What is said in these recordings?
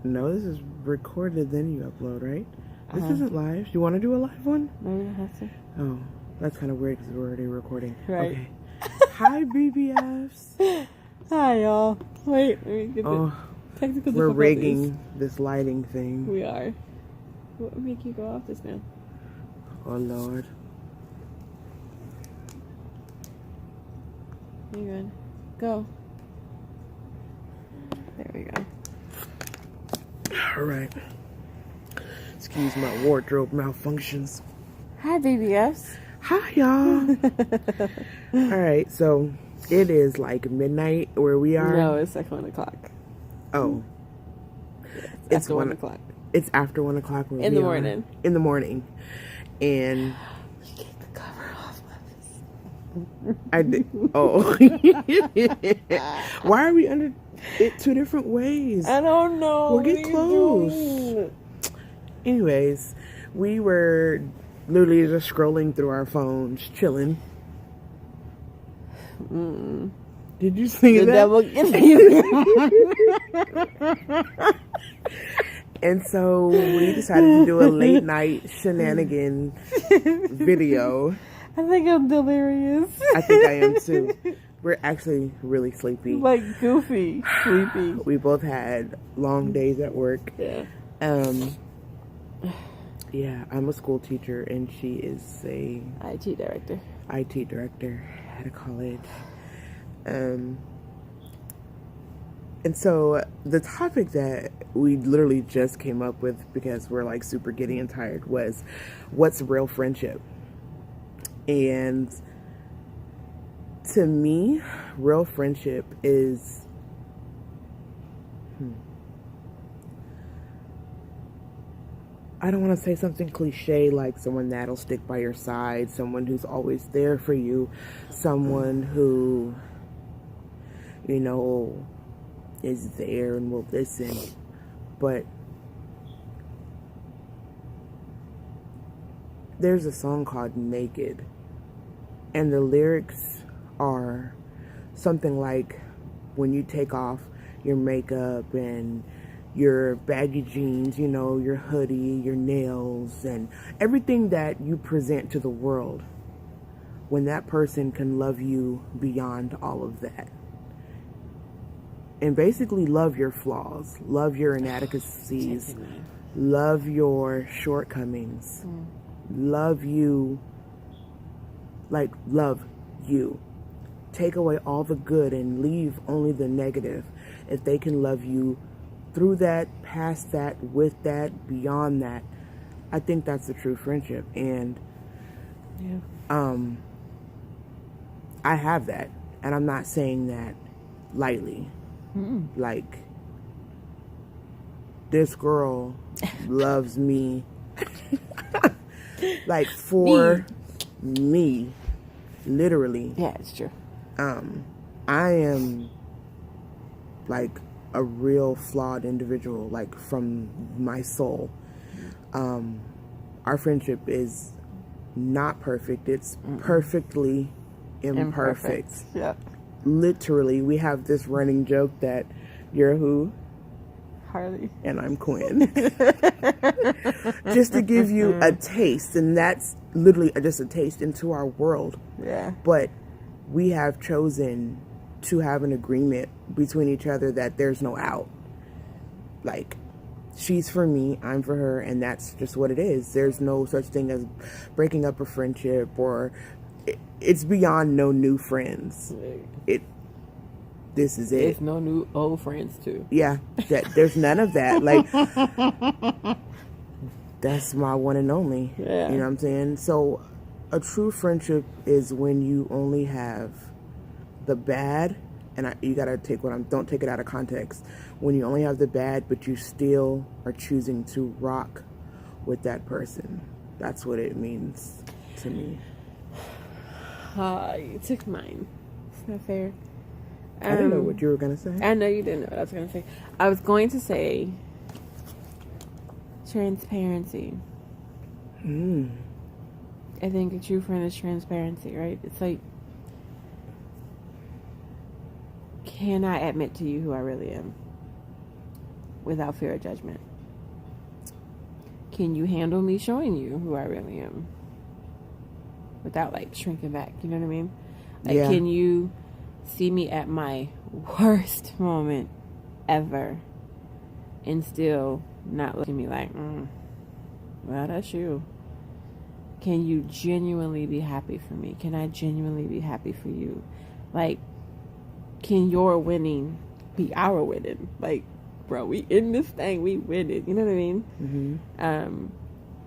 No, this is recorded, then you upload, right? This isn't live. Do you want to do a live one? No, we don't have to. Oh, that's kind of weird because we're already recording. Right. Okay. Hi, BBFs. Hi, y'all. Wait, let me get the technical We're difficulties. rigging this lighting thing. We are. What would make you go off this now? Oh, Lord. You're good. Go. There we go. All right. Excuse my wardrobe malfunctions. Hi, BBS. Hi, y'all. All right, so it is like midnight where we are. No, it's like 1 o'clock. Oh. It's after 1 o'clock. It's after 1 o'clock where In the morning. In the morning. And We get the cover off I did. Oh. Why are we under it two different ways? I don't know. We'll get close. Anyways, we were literally just scrolling through our phones, chilling. Did you see The that? devil gets you. And so we decided to do a late night shenanigan video. I think I'm delirious. I think I am too. We're actually really sleepy. Like goofy, sleepy. We both had long days at work. Yeah. Yeah, I'm a school teacher and she is a IT director. IT director at a college. And so the topic that we literally just came up with because we're like super giddy and tired was what's real friendship? And to me, real friendship is I don't want to say something cliche like someone that'll stick by your side, someone who's always there for you, someone who, you know, is there and will listen. But there's a song called Naked, and the lyrics are something like when you take off your makeup and your baggy jeans, you know, your hoodie, your nails, and everything that you present to the world, when that person can love you beyond all of that. And basically love your flaws, love your inadequacies, love your shortcomings, love you, like love you. Take away all the good and leave only the negative. If they can love you through that, past that, with that, beyond that, I think that's the true friendship. And I have that, and I'm not saying that lightly. Like, this girl loves me like for me, literally. Yeah, it's true. I am like a real flawed individual, like from my soul. Our friendship is not perfect. It's perfectly imperfect. Yeah. Literally, we have this running joke that you're who? Harley. And I'm Quinn. Just to give you a taste, and that's literally just a taste into our world. Yeah. But we have chosen to have an agreement between each other that there's no out. Like, she's for me, I'm for her, and that's just what it is. There's no such thing as breaking up a friendship, or it's beyond no new friends. This is it. There's no new old friends too. Yeah, there's none of that. Like, that's my one and only. Yeah. You know what I'm saying? So a true friendship is when you only have the bad, and you gotta take don't take it out of context. When you only have the bad, but you still are choosing to rock with that person. That's what it means to me. You took mine. It's not fair. I didn't know what you were gonna say. I know you didn't know what I was gonna say. I was going to say transparency. I think a true friend is transparency, right? It's like, can I admit to you who I really am? without fear of judgment? Can you handle me showing you who I really am without like shrinking back? You know what I mean? Like, Yeah. can you see me at my worst moment ever and still not look at me like, well, that's you? Can you genuinely be happy for me? Can I genuinely be happy for you? Like, can your winning be our winning? Like, bro, we in this thing, we win it. You know what I mean? Mm-hmm.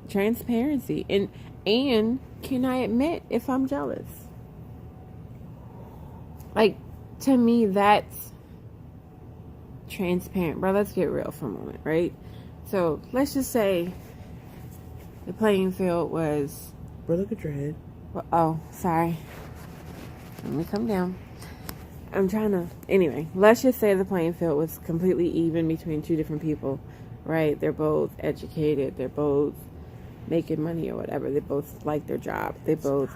Transparency. And can I admit if I'm jealous? Like, to me, that's transparent. Bro, let's get real for a moment, right? So, let's just say the playing field was... Bro, look at your head. Well, oh, sorry. Let me come down. I'm trying to... Anyway, let's just say the playing field was completely even between two different people, right? They're both educated. They're both making money or whatever. They both like their job. They both...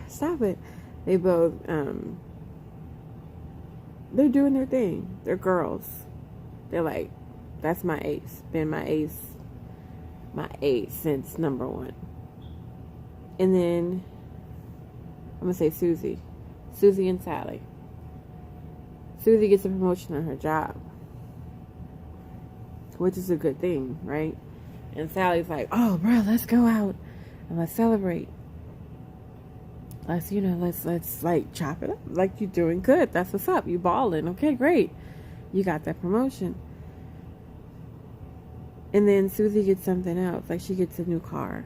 Stop it. They both... They're doing their thing. They're girls. They're like, that's my ace. Been my ace since number one. And then I'm gonna say Susie and Sally. Susie gets a promotion on her job, which is a good thing, right? And Sally's like, oh bro, let's go out and let's celebrate. Let's like chop it up. Like, you're doing good. That's what's up. You balling. Okay, great. You got that promotion. And then Susie gets something else. Like, she gets a new car.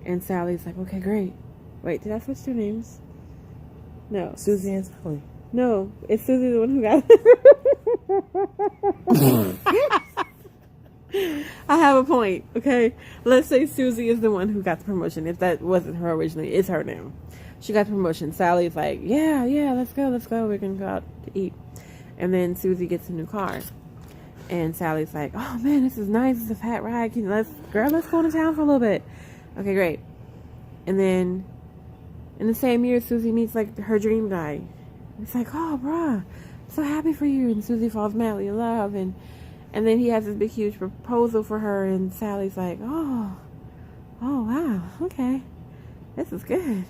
And Sally's like, okay, great. Wait, did I switch their names? No. Susie and Sally. No, it's Susie the one who got I have a point, okay? Let's say Susie is the one who got the promotion. If that wasn't her originally, it's her now. She got the promotion. Sally's like, yeah, let's go. We're going to go out to eat. And then Susie gets a new car. And Sally's like, oh man, this is nice. It's a fat ride. Let's go to town for a little bit. Okay, great. And then in the same year, Susie meets like her dream guy. It's like, oh, bruh, so happy for you. And Susie falls madly in love. And then he has this big, huge proposal for her. And Sally's like, oh, wow, okay. This is good.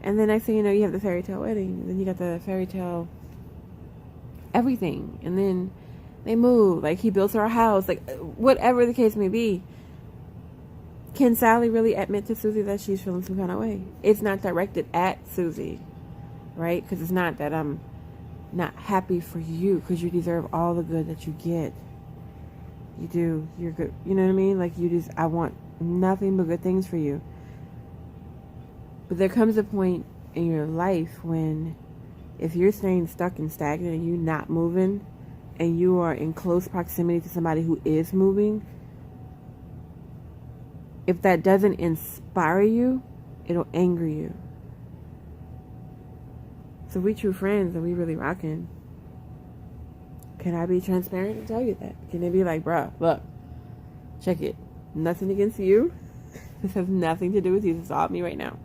And then next thing you know, you have the fairy tale wedding. And then you got the fairy tale everything. And then they move. Like, he builds her a house. Like, whatever the case may be. Can Sally really admit to Susie that she's feeling some kind of way? It's not directed at Susie, right? Because it's not that I'm not happy for you, because you deserve all the good that you get. You do. You're good. You know what I mean? Like, I want nothing but good things for you. But there comes a point in your life when, if you're staying stuck and stagnant and you're not moving, and you are in close proximity to somebody who is moving, if that doesn't inspire you, it'll anger you. So we true friends and we really rocking. Can I be transparent and tell you that? Can it be like, bruh, look, check it. Nothing against you. This has nothing to do with you. This is all me right now.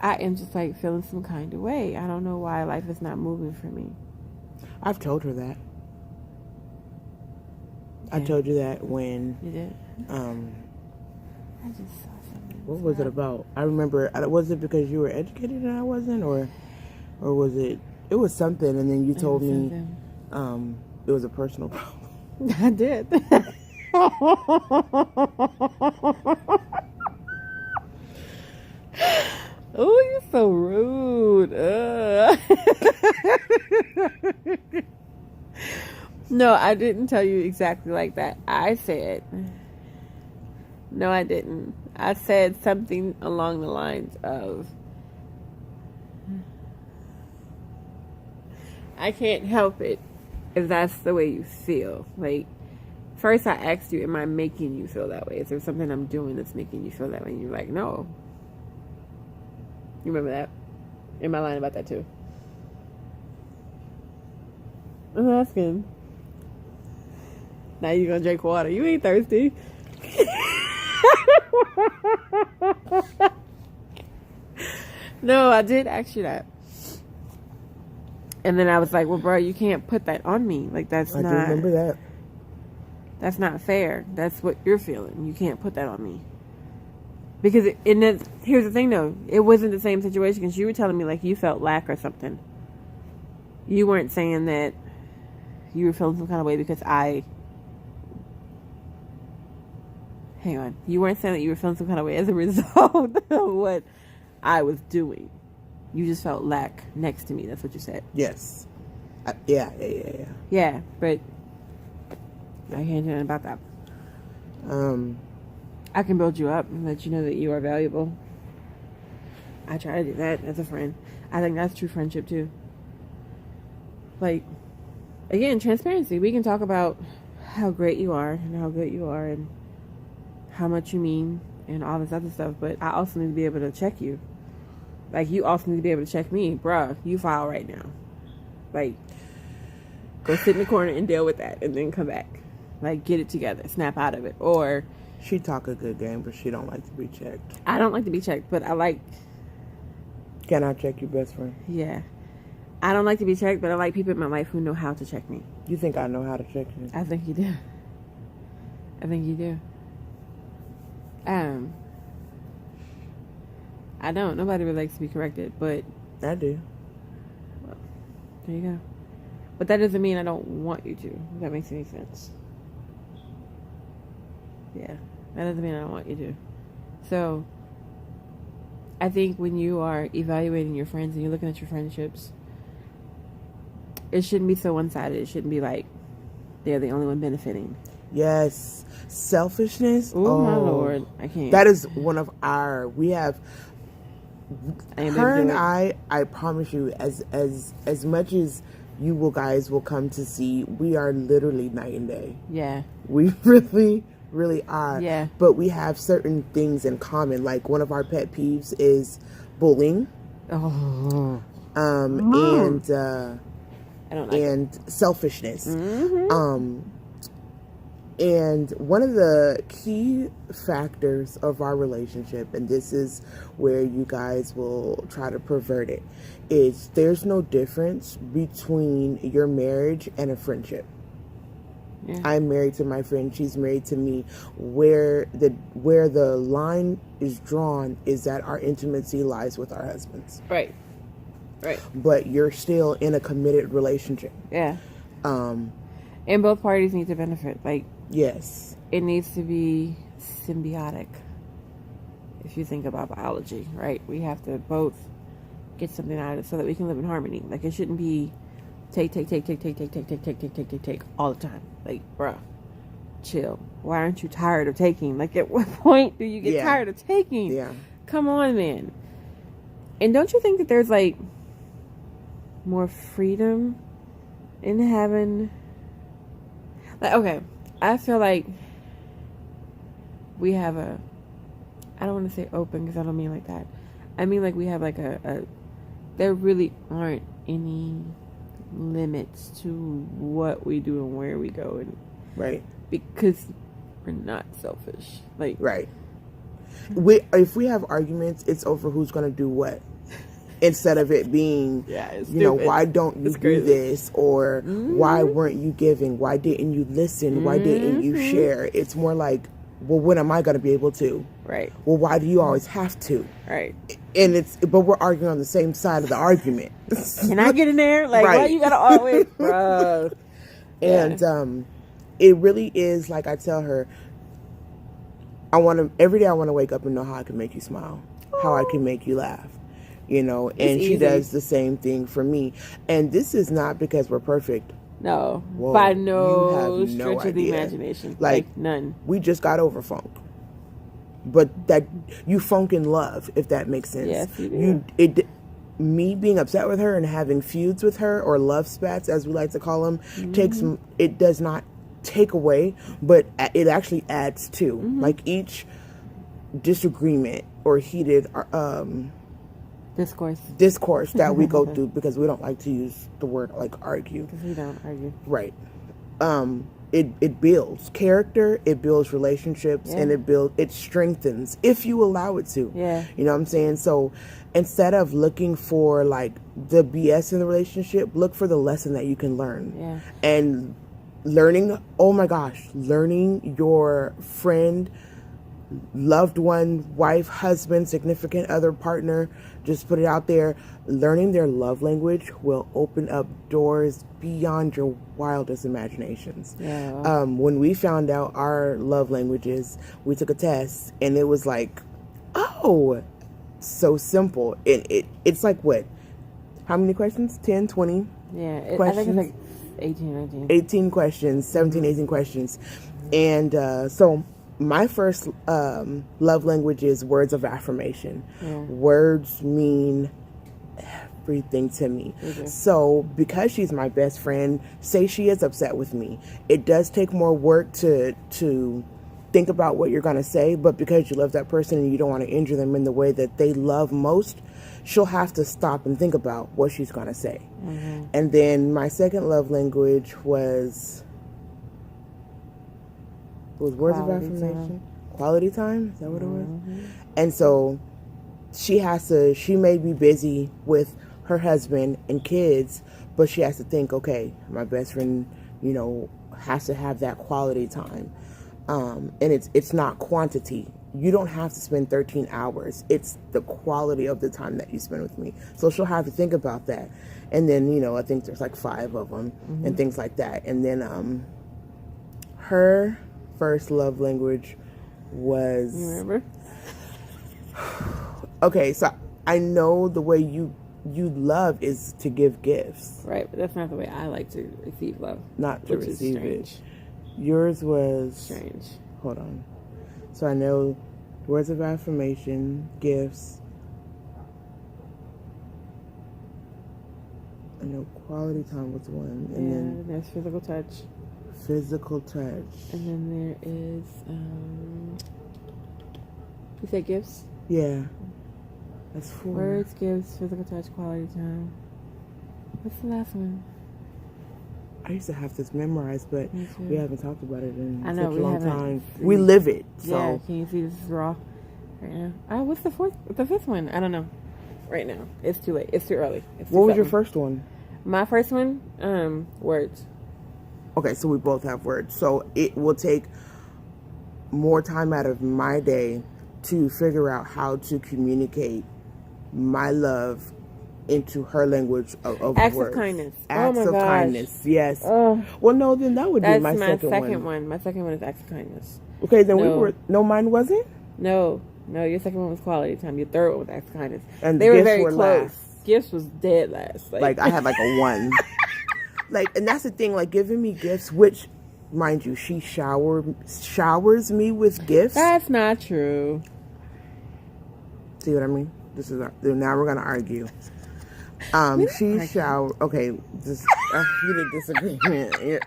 I am just like feeling some kind of way. I don't know why life is not moving for me. I've told her that. Yeah. I told you that when... You did? I just saw something. What was it about? I remember, was it because you were educated and I wasn't? Or was it... It was something, and then you told me it was a personal problem. I did. Oh, you're so rude. No, I didn't tell you exactly like that. I said... No, I didn't. I said something along the lines of, I can't help it if that's the way you feel. Like, first I asked you, am I making you feel that way? Is there something I'm doing that's making you feel that way? And you're like, no. You remember that? Am I lying about that too? I'm asking. Now you're gonna drink water. You ain't thirsty. No, I did ask you that. And then I was like, well, bro, you can't put that on me. Like, I do remember that. That's not fair. That's what you're feeling. You can't put that on me. Because, here's the thing, though. It wasn't the same situation because you were telling me, like, you felt lack or something. You weren't saying that you were feeling some kind of way because hang on. You weren't saying that you were feeling some kind of way as a result of what I was doing. You just felt lack next to me. That's what you said. Yes. Yeah. Yeah, but I can't do anything about that. I can build you up and let you know that you are valuable. I try to do that as a friend. I think that's true friendship too. Like, again, transparency. We can talk about how great you are and how good you are and how much you mean and all this other stuff, but I also need to be able to check you. Like, you also need to be able to check me. Bruh, you foul right now. Like, go sit in the corner and deal with that and then come back. Like, get it together. Snap out of it. Or... She talk a good game, but she don't like to be checked. I don't like to be checked, but I like... Can I check your best friend? Yeah. I don't like to be checked, but I like people in my life who know how to check me. You think I know how to check you? I think you do. I think you do. I don't. Nobody really likes to be corrected, but... I do. Well, there you go. But that doesn't mean I don't want you to, if that makes any sense. Yeah. That doesn't mean I don't want you to. So, I think when you are evaluating your friends and you're looking at your friendships, it shouldn't be so one-sided. It shouldn't be like they're the only one benefiting. Yes. Selfishness. Ooh, oh, my Lord. I can't. That is one of we have... Her and I promise you, as much as you guys will come to see, we are literally night and day. Yeah. We really are. Yeah. But we have certain things in common. Like, one of our pet peeves is bullying. Oh. And I don't like and selfishness. Mm-hmm. And one of the key factors of our relationship, and this is where you guys will try to pervert it, is there's no difference between your marriage and a friendship. Yeah. I'm married to my friend. She's married to me. Where the line is drawn is that our intimacy lies with our husbands. Right. But you're still in a committed relationship. Yeah. And both parties need to benefit. Like, yes. It needs to be symbiotic. If you think about biology, right? We have to both get something out of it so that we can live in harmony. Like, it shouldn't be take all the time. Like, bruh, chill. Why aren't you tired of taking? Like, at what point do you get tired of taking? Yeah. Come on, man. And don't you think that there's, like, more freedom in having... Like, okay, I feel like we have I don't want to say open because I don't mean like that. I mean like we have like there really aren't any limits to what we do and where we go. And right. Because we're not selfish. Like, right. If we have arguments, it's over who's going to do what. Instead of it being, why don't you do this? Or why weren't you giving? Why didn't you listen? Why didn't you share? It's more like, well, when am I going to be able to? Right. Well, why do you always have to? Right. But we're arguing on the same side of the argument. Can I get in there? Like, why you got to always, bro? And it really is, like I tell her, every day I want to wake up and know how I can make you smile, how I can make you laugh. And she does the same thing for me. And this is not because we're perfect. No. Whoa, by no stretch of the imagination. Like, none. We just got over funk. But that, you funk in love, if that makes sense. Yes, you do. Me being upset with her and having feuds with her, or love spats, as we like to call them, it does not take away, but it actually adds to. Like, each disagreement or heated... discourse that we go through, because we don't like to use the word like argue. Because we don't argue. Right. it builds character, it builds relationships, and it strengthens if you allow it to. Yeah. You know what I'm saying? So instead of looking for like the BS in the relationship, look for the lesson that you can learn. Yeah. And learning, oh my gosh, learning your friend, loved one, wife, husband, significant other, partner, just put it out there. Learning their love language will open up doors beyond your wildest imaginations. Yeah. When we found out our love languages, we took a test, and it was like, oh, so simple. It's like what? How many questions? 10, 20? Yeah. Questions? I think it's like 18, 19. 18 questions, 17, 18 questions. And so my first love language is words of affirmation. Yeah. Words mean everything to me. So because she's my best friend, say she is upset with me, it does take more work to think about what you're going to say, but because you love that person and you don't want to injure them in the way that they love most, she'll have to stop and think about what she's going to say. And then my second love language was words of affirmation. Quality time? Is that what it was? And so she may be busy with her husband and kids, but she has to think, okay, my best friend, has to have that quality time. And it's not quantity. You don't have to spend 13 hours. It's the quality of the time that you spend with me. So she'll have to think about that. And then, I think there's like 5 of them and things like that. And then her first love language was... You remember? Okay, so I know the way you love is to give gifts. Right, but that's not the way I like to receive love. Not to receive it. Strange. Yours was... Strange. Hold on. So I know words of affirmation, gifts. I know quality time was one. And then there's physical touch. Physical touch. And then there is, you say gifts? Yeah. That's 4. Words, gifts, physical touch, quality time. What's the last one? I used to have this memorized, but we haven't talked about it in such a long time. We We live it. So. Yeah, can you see this is raw right now? What's the fifth one? I don't know. Right now. It's too late. It's too early. What was your first one? My first one, words. Okay, so we both have words. So it will take more time out of my day to figure out how to communicate my love into her language of Acts words. of kindness. Acts oh my of gosh. kindness, yes. Well, no, then that would be my second one. My second one is acts of kindness. Okay, then mine wasn't? No, your second one was quality time. Your third one was acts of kindness. And they were very were close. Last. Gifts was dead last. Like I had like a 1. And that's the thing, like giving me gifts, which, mind you, she showers me with gifts. That's not true. See what I mean? Now we're gonna argue. She showered. Okay, this heated disagreement.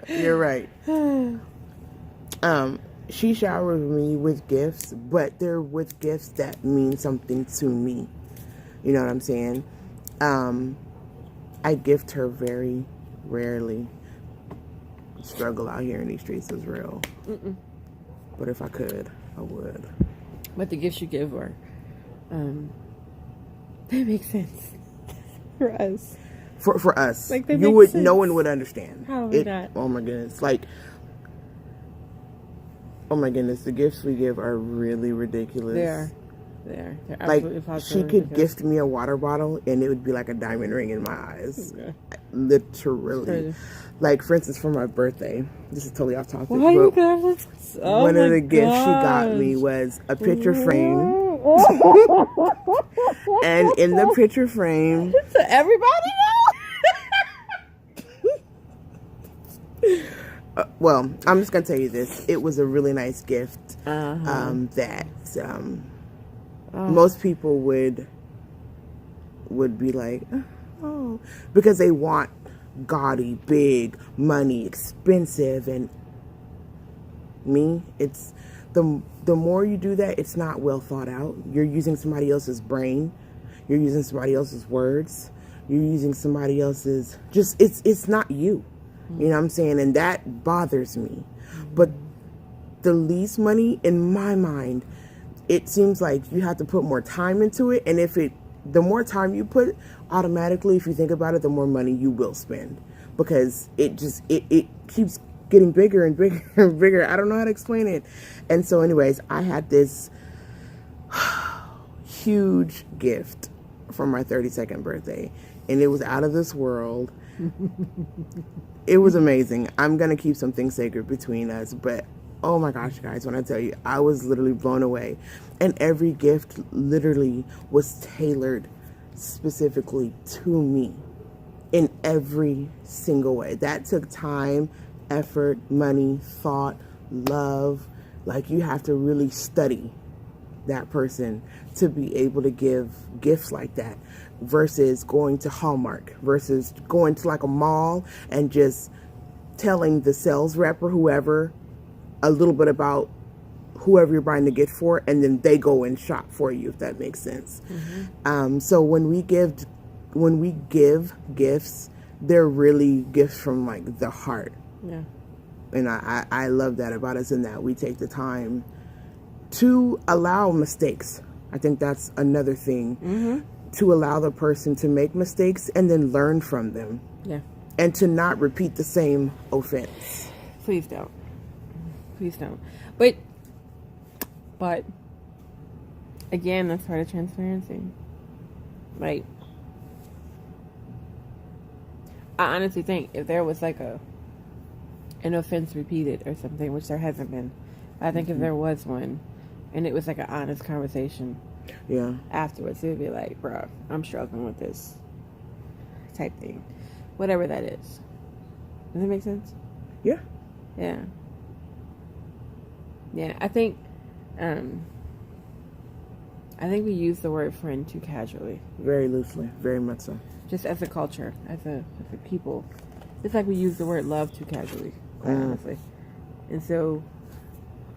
You're right. She showered me with gifts, but they're with gifts that mean something to me. You know what I'm saying? I gift her very rarely. The struggle out here in these streets is real. But if I could, I would. But the gifts you give are, they make sense for us. For us, like no one would understand. How would not? Oh my goodness! Oh my goodness! The gifts we give are really ridiculous. They're like absolutely she could gift me a water bottle and it would be like a diamond ring in my eyes. Yeah. Literally. Like, for instance, for my birthday, this is totally off topic, one of the gifts she got me was a picture frame. And in the picture frame, so everybody knows. Well, I'm just gonna tell you this. It was a really nice gift that most people would be like, oh, because they want gaudy, big, money, expensive, and me, it's the more you do that, it's not well thought out. You're using somebody else's brain, you're using somebody else's words, you're using somebody else's it's not you. You know what I'm saying? And that bothers me. But the least money, in my mind, it seems like you have to put more time into it. And the more time you put, automatically, if you think about it, the more money you will spend. Because it keeps getting bigger and bigger and bigger. I don't know how to explain it. And so anyways, I had this huge gift for my 32nd birthday. And it was out of this world. It was amazing. I'm going to keep something sacred between us. But, oh my gosh, guys, when I tell you, I was literally blown away. And every gift literally was tailored specifically to me in every single way. That took time, effort, money, thought, love. Like, you have to really study that person to be able to give gifts like that, versus going to Hallmark, versus going to like a mall and just telling the sales rep or whoever a little bit about whoever you're buying the gift for, and then they go and shop for you, if that makes sense. So when we give gifts, they're really gifts from like the heart. Yeah. And I love that about us, in that we take the time to allow mistakes. I think that's another thing. To allow the person to make mistakes and then learn from them. Yeah. And to not repeat the same offense. Please don't. Please don't. But again, that's part of transparency. Like, I honestly think if there was like an offense repeated or something, which there hasn't been, I think if there was one and it was like an honest conversation, yeah, afterwards, it would be like, bro, I'm struggling with this type thing, whatever that is. Does that make sense? Yeah. Yeah. I think we use the word friend too casually. Very loosely, very much so. Just as a culture, as a people, it's like we use the word love too casually, quite honestly. And so,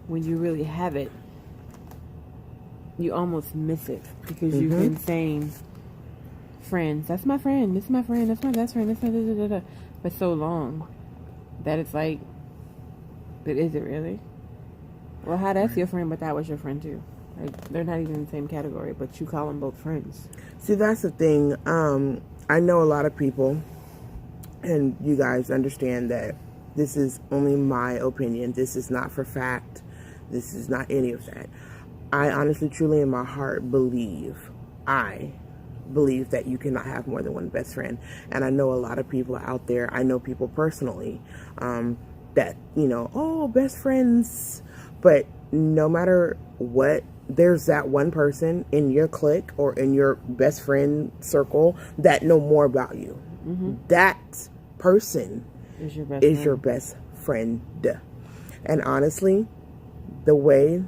when you really have it, you almost miss it, because you've been saying friends, that's my friend, this is my friend, that's my best friend, that's my da-da-da-da, for so long that it's like, but is it really? Well, how that's your friend, but that was your friend too. Like, they're not even in the same category, but you call them both friends. See, that's the thing. I know a lot of people, and you guys understand that this is only my opinion. This is not for fact. This is not any of that. I honestly, truly, in my heart, believe that you cannot have more than one best friend. And I know a lot of people out there. I know people personally that, best friends. But no matter what, there's that one person in your clique or in your best friend circle that know more about you. That person is your best friend. And honestly, the way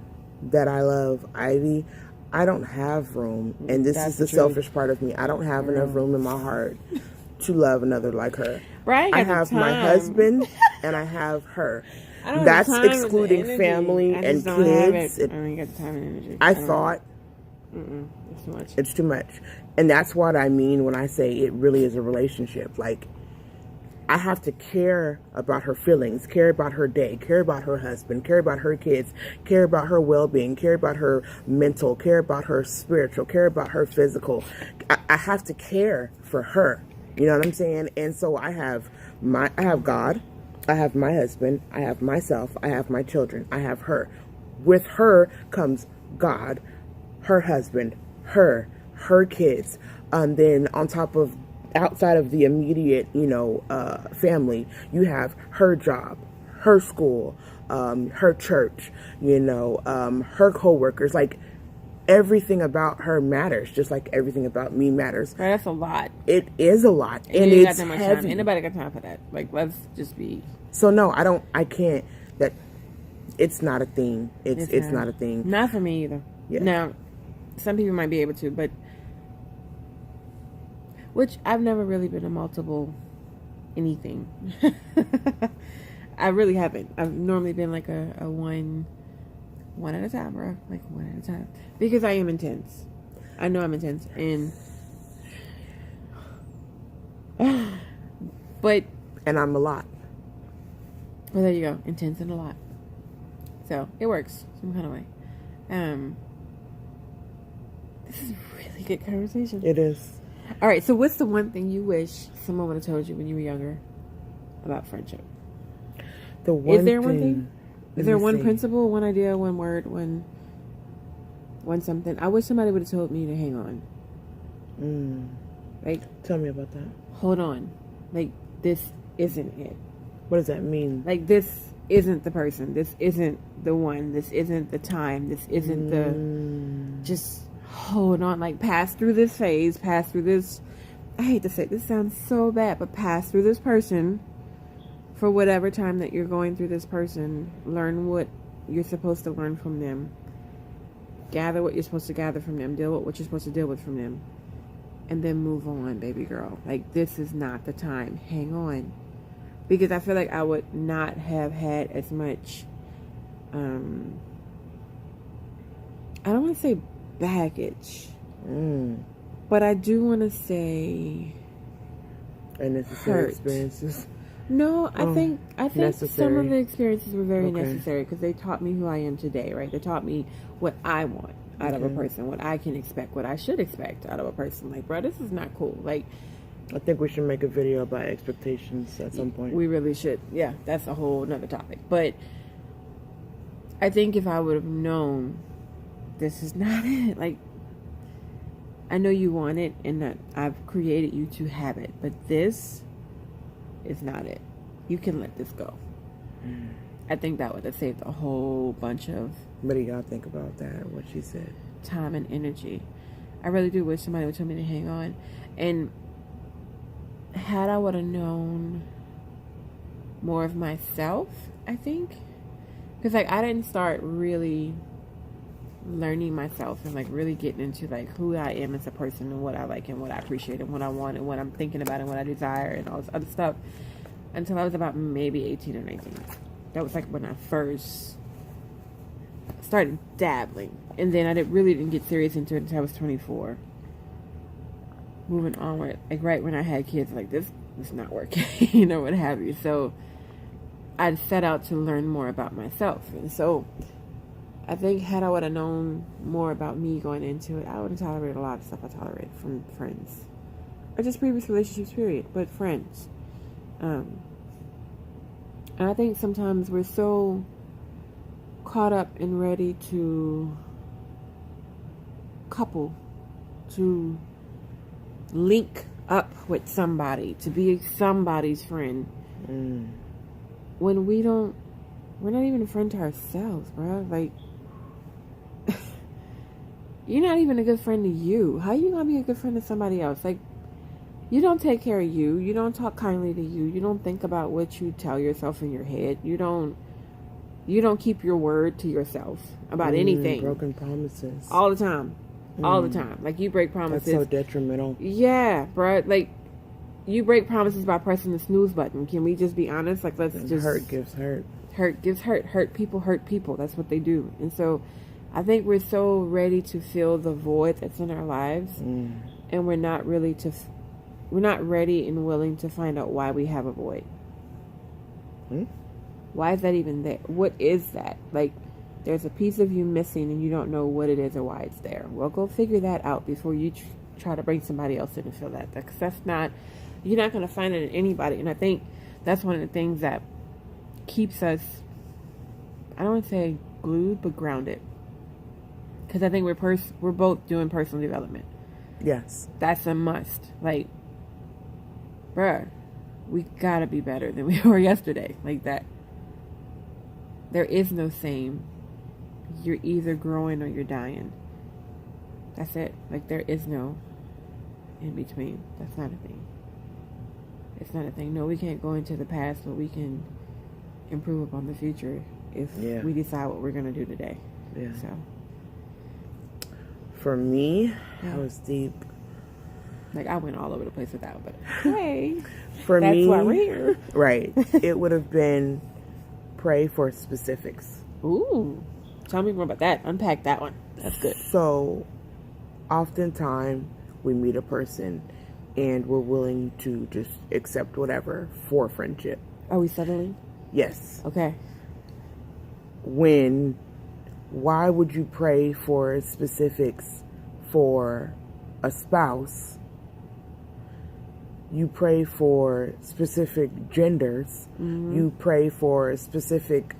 that I love Ivy, I don't have room, and this is the selfish part of me. I don't have enough room in my heart to love another like her. Right? I have my husband and I have her. That's excluding family and kids. I don't get the time and energy. I thought it's too much. It's too much, and that's what I mean when I say it really is a relationship. Like, I have to care about her feelings, care about her day, care about her husband, care about her kids, care about her well-being, care about her mental, care about her spiritual, care about her physical. I have to care for her. You know what I'm saying? And so I have God, I have my husband, I have myself, I have my children, I have her. With her comes God, her husband, her kids. Then on top of, outside of the immediate, family, you have her job, her school, her church, her coworkers. Like, everything about her matters, just like everything about me matters. Right, that's a lot. It is a lot, and it's got that much heavy. Time. Ain't nobody got time for that. Like, let's just be. So no, I can't. That it's not a thing. It's not a thing. Not for me either. Yeah. Now, some people might be able to, but which I've never really been a multiple anything. I really haven't. I've normally been like a one at a time, bro. Like, one at a time, because I am intense. I know I'm intense, and I'm a lot. Well, there you go. Intense and a lot. So it works some kind of way. This is a really good conversation. It is. All right. So what's the one thing you wish someone would have told you when you were younger about friendship? Is there one thing? Is there one principle, one idea, one word, one something? I wish somebody would have told me to hang on. Like, tell me about that. Hold on. Like, this isn't it. What does that mean? Like, this isn't the person. This isn't the one. This isn't the time. This isn't the... Just hold on. Like, pass through this phase. Pass through this... I hate to say it. This sounds so bad, but pass through this person for whatever time that you're going through this person. Learn what you're supposed to learn from them. Gather what you're supposed to gather from them. Deal with what you're supposed to deal with from them. And then move on, baby girl. Like, this is not the time. Hang on. Because I feel like I would not have had as much, I don't want to say baggage, but I do want to say unnecessary experiences. No, I think necessary. Some of the experiences were very necessary because they taught me who I am today, right? They taught me what I want out of a person, what I can expect, what I should expect out of a person. Like, bro, this is not cool. Like, I think we should make a video about expectations at some point. We really should. Yeah, that's a whole nother topic. But I think if I would have known this is not it, like, I know you want it and that I've created you to have it, but this is not it. You can let this go. I think that would have saved a whole bunch of... What do y'all think about that, what she said? Time and energy. I really do wish somebody would tell me to hang on. And had I would have known more of myself, I think. Because, like, I didn't start really learning myself and, like, really getting into, like, who I am as a person and what I like and what I appreciate and what I want and what I'm thinking about and what I desire and all this other stuff until I was about maybe 18 or 19. That was, like, when I first started dabbling. And then I really didn't get serious into it until I was 24. Moving onward, like, right when I had kids, like, this is not working, you know, what have you. So I set out to learn more about myself. And so I think had I would have known more about me going into it, I would have tolerated a lot of stuff I tolerated from friends. Or just previous relationships, period. But friends. And I think sometimes we're so caught up and ready to couple, to link up with somebody, to be somebody's friend, when we're not even a friend to ourselves, bro. Like, you're not even a good friend to you. How you gonna be a good friend to somebody else? Like, you don't take care of you. You don't talk kindly to you. You don't think about what you tell yourself in your head. You don't keep your word to yourself about anything. Broken promises all the time. All the time. Like, you break promises. That's so detrimental. Yeah, bro. Like, you break promises by pressing the snooze button. Can we just be honest? Like, let's just... Hurt gives hurt. Hurt gives hurt. Hurt people. That's what they do. And so, I think we're so ready to fill the void that's in our lives. And we're not ready and willing to find out why we have a void. Why is that even there? What is that? Like, there's a piece of you missing and you don't know what it is or why it's there. Well, go figure that out before you try to bring somebody else in to fill that. Because that's not... You're not going to find it in anybody. And I think that's one of the things that keeps us, I don't want to say glued, but grounded. Because I think we're both doing personal development. Yes. That's a must. Like, bruh, we got to be better than we were yesterday. Like that. There is no same. You're either growing or you're dying. That's it. Like, there is no in between. That's not a thing. It's not a thing. No, we can't go into the past, but we can improve upon the future if we decide what we're going to do today. Yeah. So, for me, that was deep. Like, I went all over the place with that, but hey, for that's me, why we're here. Right. It would have been pray for specifics. Ooh. Tell me more about that. Unpack that one. That's good. So, oftentimes, we meet a person and we're willing to just accept whatever for friendship. Are we settling? Yes. Okay. Why would you pray for specifics for a spouse? You pray for specific genders. You pray for specific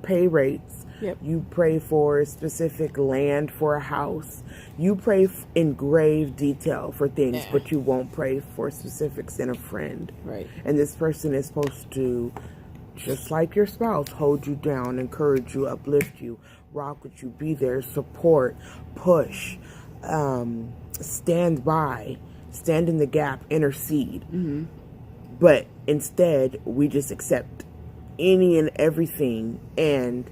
pay rates. Yep. You pray for specific land for a house. You pray in grave detail for things, but you won't pray for specifics in a friend. Right. And this person is supposed to, just like your spouse, hold you down, encourage you, uplift you, rock with you, be there, support, push, stand by, stand in the gap, intercede. But instead, we just accept any and everything and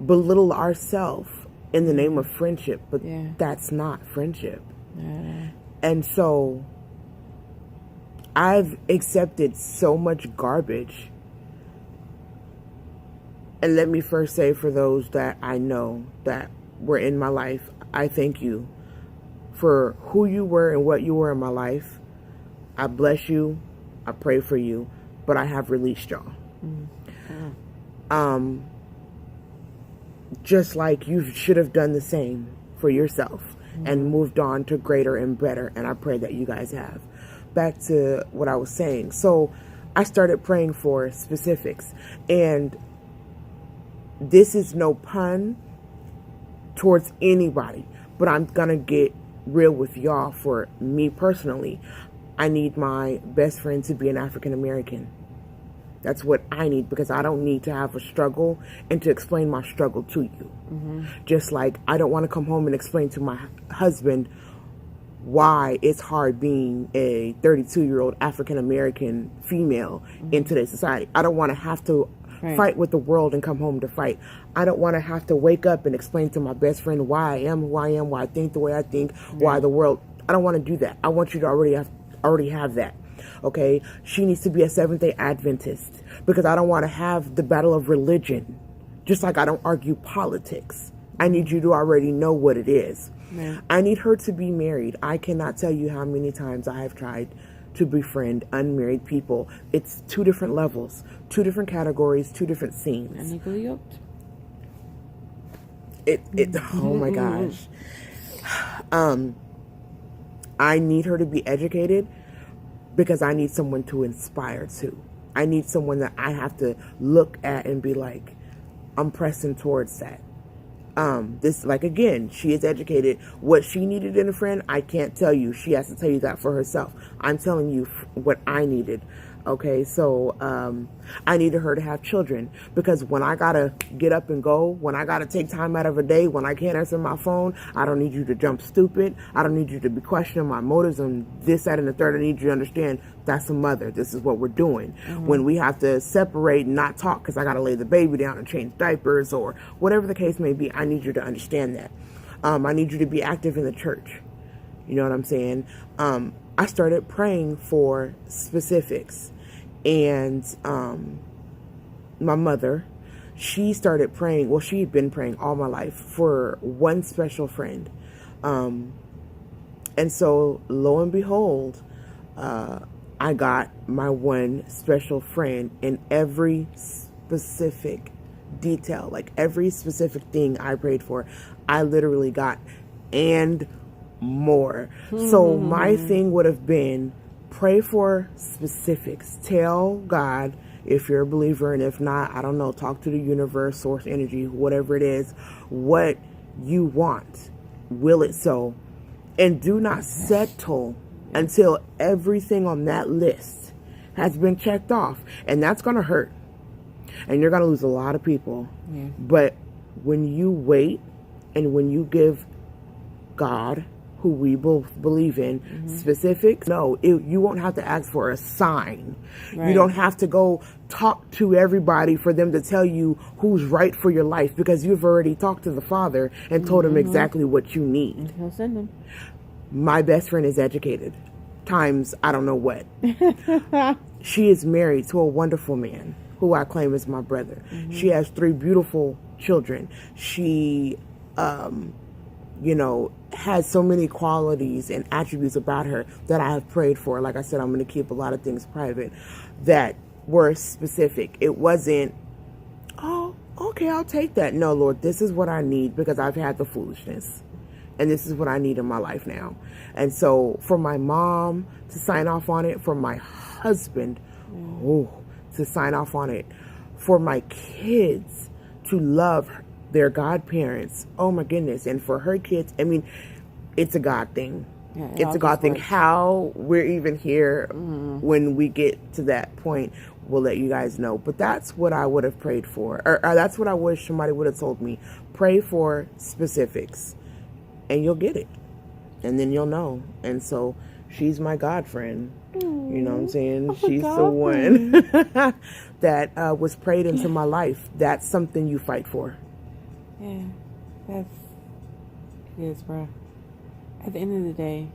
belittle ourselves in the name of friendship. But that's not friendship. And so I've accepted so much garbage. And let me first say, for those that I know that were in my life, I thank you for who you were and what you were in my life. I bless you. I pray for you. But I have released y'all. Just like you should have done the same for yourself and moved on to greater and better. And I pray that you guys have. Back to what I was saying. So I started praying for specifics. And this is no pun towards anybody, but I'm going to get real with y'all. For me personally, I need my best friend to be an African American. That's what I need, because I don't need to have a struggle and to explain my struggle to you. Just like I don't want to come home and explain to my husband why it's hard being a 32-year-old African American female in today's society. I don't want to have to fight with the world and come home to fight. I don't want to have to wake up and explain to my best friend why I am who I am, why I think the way I think, why the world. I don't want to do that. I want you to already have that. Okay? She needs to be a Seventh-day Adventist, because I don't want to have the battle of religion. Just like I don't argue politics. I need you to already know what it is. I need her to be married. I cannot tell you how many times I have tried to befriend unmarried people. It's 2 different levels, 2 different categories, 2 different scenes. Unequally yoked. Oh my gosh. I need her to be educated, because I need someone to inspire to. I need someone that I have to look at and be like, I'm pressing towards that. This, like, again, she is educated. What she needed in a friend, I can't tell you. She has to tell you that for herself. I'm telling you what I needed. Okay, so I needed her to have children, because when I gotta get up and go, when I gotta take time out of a day, when I can't answer my phone, I don't need you to jump stupid. I don't need you to be questioning my motives and this, that, and the third. I need you to understand that's a mother. This is what we're doing. When we have to separate and not talk because I gotta lay the baby down and change diapers or whatever the case may be, I need you to understand that. I need you to be active in the church. You know what I'm saying? I started praying for specifics. And my mother, she started praying. Well, she had been praying all my life for one special friend. And so, lo and behold, I got my one special friend in every specific detail. Like every specific thing I prayed for, I literally got, and more. So my thing would have been, pray for specifics. Tell God, if you're a believer, and if not, I don't know, talk to the universe, source energy, whatever it is, what you want. Will it so? And do not settle until everything on that list has been checked off. And that's going to hurt. And you're going to lose a lot of people. But when you wait and when you give God, who we both believe in, specifics, no, you won't have to ask for a sign. You don't have to go talk to everybody for them to tell you who's right for your life, because you've already talked to the Father and told him exactly what you need. He'll send them. My best friend is educated. Times I don't know what. She is married to a wonderful man who I claim is my brother. She has 3 beautiful children. She, has so many qualities and attributes about her that I have prayed for. Like I said, I'm going to keep a lot of things private, that were specific. It wasn't, oh, okay, I'll take that. No, Lord, this is what I need because I've had the foolishness. And this is what I need in my life now. And so for my mom to sign off on it, for my husband, to sign off on it, for my kids to love their godparents, oh my goodness. And for her kids, I mean, it's a God thing. Yeah, it's a God thing. How we're even here when we get to that point, we'll let you guys know. But that's what I would have prayed for. Or that's what I wish somebody would have told me. Pray for specifics. And you'll get it. And then you'll know. And so she's my God friend. You know what I'm saying? She's the one that was prayed into my life. That's something you fight for. Yeah. It is, bro. At the end of the day,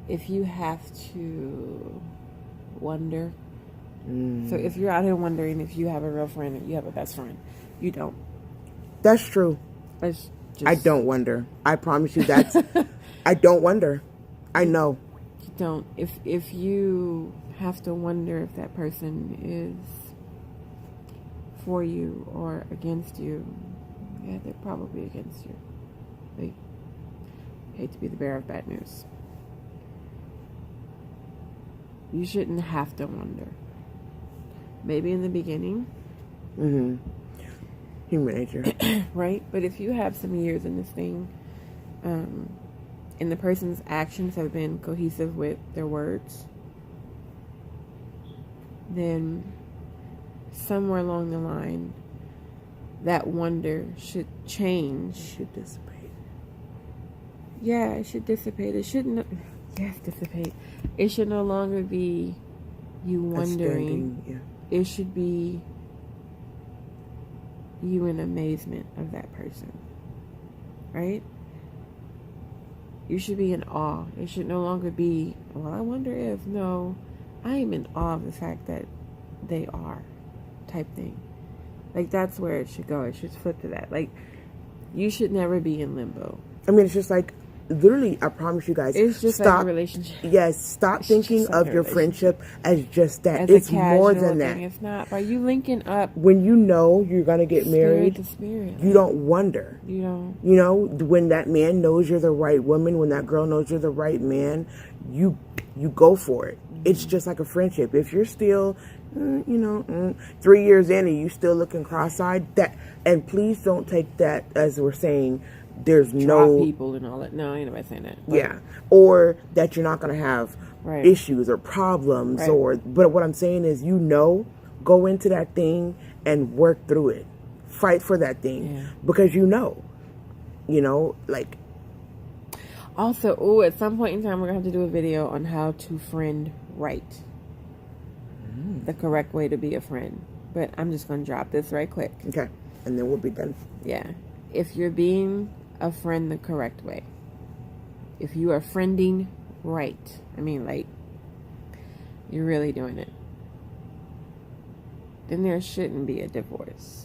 if you have to wonder, so if you're out here wondering if you have a real friend, if you have a best friend, you don't. That's true. I don't wonder. I promise you that's... I don't wonder. I know. You don't. If you have to wonder if that person is for you or against you, yeah, they're probably against you. Like, I hate to be the bearer of bad news. You shouldn't have to wonder. Maybe in the beginning. Human nature. Right? But if you have some years in this thing, and the person's actions have been cohesive with their words, then somewhere along the line, that wonder should change. It should dissipate. Yeah, it should dissipate. It shouldn't... Yes, dissipate. It should no longer be you wondering. It should be you in amazement of that person, right? You should be in awe. It should no longer be, well, I wonder if. No, I am in awe of the fact that they are, type thing. Like, that's where it should go. It should flip to that. Like, you should never be in limbo. I mean, it's just like, literally, I promise you guys. It's just like a relationship. Yes, stop thinking of your friendship as just that. It's more than that. It's not. Are you linking up? When you know you're going to get married, to spirit, you don't wonder. You don't. You know, when that man knows you're the right woman, when that girl knows you're the right man, you go for it. It's just like a friendship. If you're still, 3 years in and you still looking cross-eyed, and please don't take that as we're saying, there's no people and all that. No, ain't nobody saying that. But, yeah, or that you're not going to have issues or problems, but what I'm saying is, go into that thing and work through it, fight for that thing, because like. Also, at some point in time, we're gonna have to do a video on how to friend right, the correct way to be a friend. But I'm just gonna drop this right quick. Okay, and then we'll be done. Yeah, if you're being a friend the correct way, if you are friending right, I mean, like, you're really doing it, then there shouldn't be a divorce.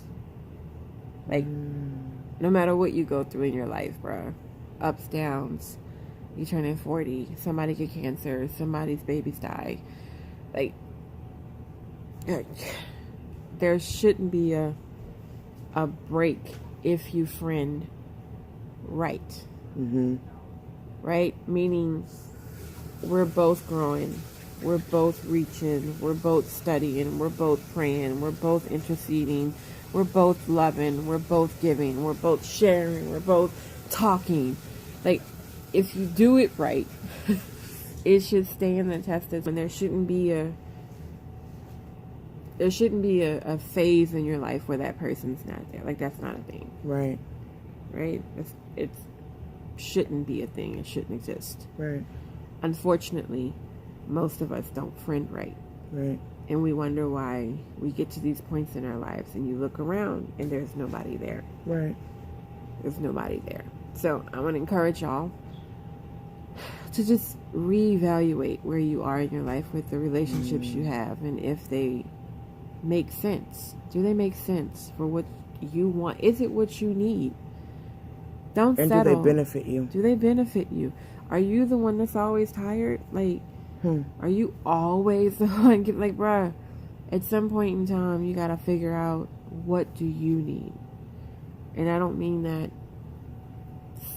Like, no matter what you go through in your life, bruh, ups, downs, you turning 40, somebody get cancer, somebody's babies die, like, there shouldn't be a break if you friend right. Right? Meaning, we're both growing, we're both reaching, we're both studying, we're both praying, we're both interceding, we're both loving, we're both giving, we're both sharing, we're both talking. Like, if you do it right, it should stand the test of, and there shouldn't be a phase in your life where that person's not there. Like, that's not a thing. Right. It shouldn't be a thing. It shouldn't exist. Right. Unfortunately, most of us don't friend right. Right. And we wonder why we get to these points in our lives, and you look around and there's nobody there. Right. There's nobody there. So I want to encourage y'all to just reevaluate where you are in your life with the relationships you have, and if they make sense. Do they make sense for what you want? Is it what you need? Don't and settle. do they benefit you? Do they benefit you? Are you the one that's always tired? Like, are you always the one? Like, bruh, at some point in time, you gotta figure out what do you need. And I don't mean that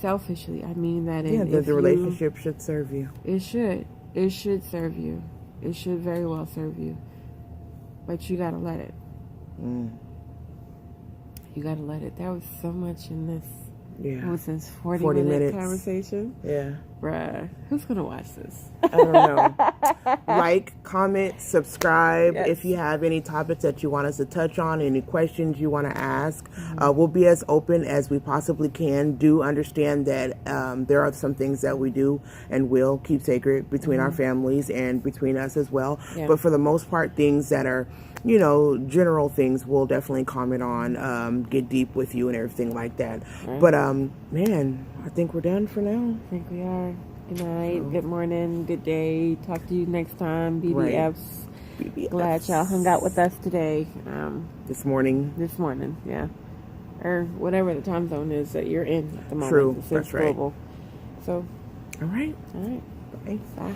selfishly. I mean that the relationship should serve you. It should. It should serve you. It should very well serve you. But you gotta let it. You gotta let it. There was so much in this. Yeah. What's this 40 minute conversation? Yeah. Bruh, who's gonna watch this? I don't know. Like, comment, subscribe. Yes. If you have any topics that you want us to touch on, any questions you want to ask, we'll be as open as we possibly can. Do understand that there are some things that we do and will keep sacred between our families and between us as well. Yeah. But for the most part, things that are, you know, general things, we'll definitely comment on, get deep with you and everything like that. Right. But, man, I think we're done for now. I think we are. Good night, good morning, good day. Talk to you next time. BBFs. BBFs. Glad y'all hung out with us today. This morning, yeah. Or whatever the time zone is that you're in at the moment. True, It's that's right. global. So, all right. Bye. Bye.